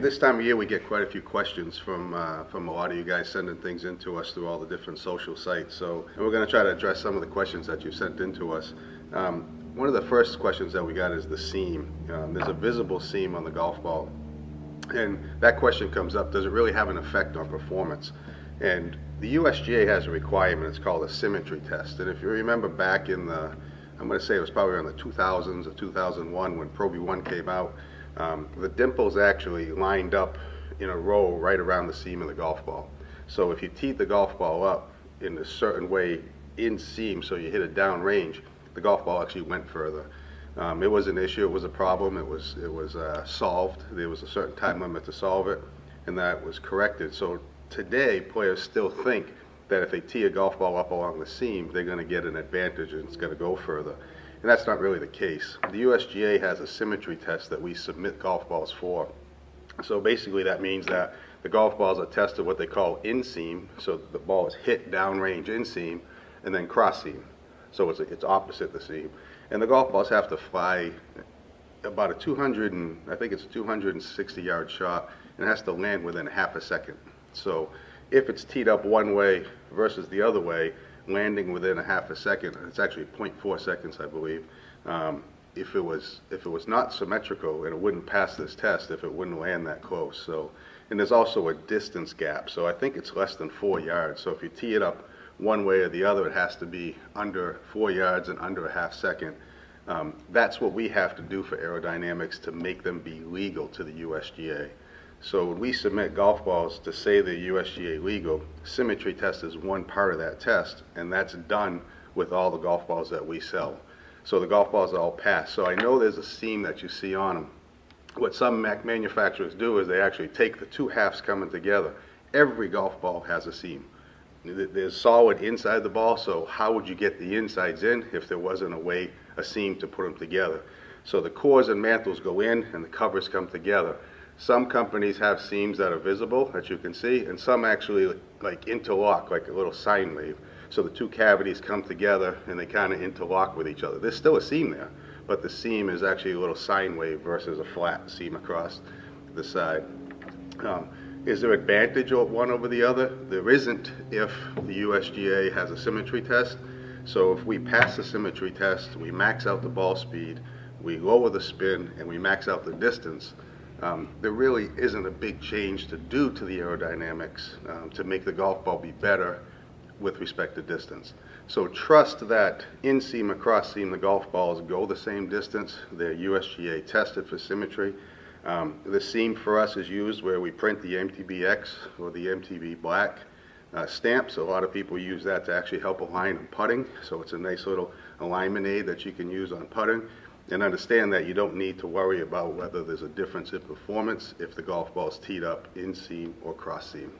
This time of year we get quite a few questions from a lot of you guys sending things into us through all the different social sites. So we're going to try to address some of the questions that you sent into us. One of the first questions that we got is the seam. There's a visible seam on the golf ball. And that question comes up, does it really have an effect on performance? And the USGA has a requirement, it's called a symmetry test. And if you remember back in the, I'm going to say it was probably around the 2000s or 2001 when Pro V1 came out, the dimples actually lined up in a row right around the seam of the golf ball. So if you teed the golf ball up in a certain way in seam, so you hit it down range, the golf ball actually went further. It was an issue, it was a problem, it was solved. There was a certain time limit to solve it, and that was corrected. So today, players still think that if they tee a golf ball up along the seam, they're going to get an advantage and it's going to go further. And that's not really the case. The USGA has a symmetry test that we submit golf balls for. So basically that means that the golf balls are tested what they call in seam, so the ball is hit downrange in seam, and then cross seam. So it's opposite the seam. And the golf balls have to fly about a 260-yard shot, and it has to land within half a second. So if it's teed up one way versus the other way, landing within a half a second, it's actually 0.4 seconds, I believe. If it was not symmetrical, and it wouldn't pass this test if it wouldn't land that close. So, and there's also a distance gap. So I think it's less than 4 yards. So if you tee it up one way or the other, it has to be under 4 yards and under a half second. That's what we have to do for aerodynamics to make them be legal to the USGA. So when we submit golf balls to say the USGA legal, symmetry test is one part of that test, and that's done with all the golf balls that we sell. So the golf balls are all passed. So I know there's a seam that you see on them. What some manufacturers do is they actually take the two halves coming together. Every golf ball has a seam. There's solid inside the ball, so how would you get the insides in if there wasn't a seam to put them together? So the cores and mantles go in and the covers come together. Some companies have seams that are visible, that you can see, and some actually like interlock, like a little sine wave. So the two cavities come together and they kind of interlock with each other. There's still a seam there, but the seam is actually a little sine wave versus a flat seam across the side. Is there advantage of one over the other? There isn't if the USGA has a symmetry test. So if we pass the symmetry test, we max out the ball speed, we lower the spin, and we max out the distance, there really isn't a big change to do to the aerodynamics to make the golf ball be better with respect to distance. So trust that in seam, across seam, the golf balls go the same distance. They're USGA tested for symmetry. The seam for us is used where we print the MTB-X or the MTB-Black stamp. So a lot of people use that to actually help align on putting. So it's a nice little alignment aid that you can use on putting. And understand that you don't need to worry about whether there's a difference in performance if the golf ball is teed up in seam or cross seam.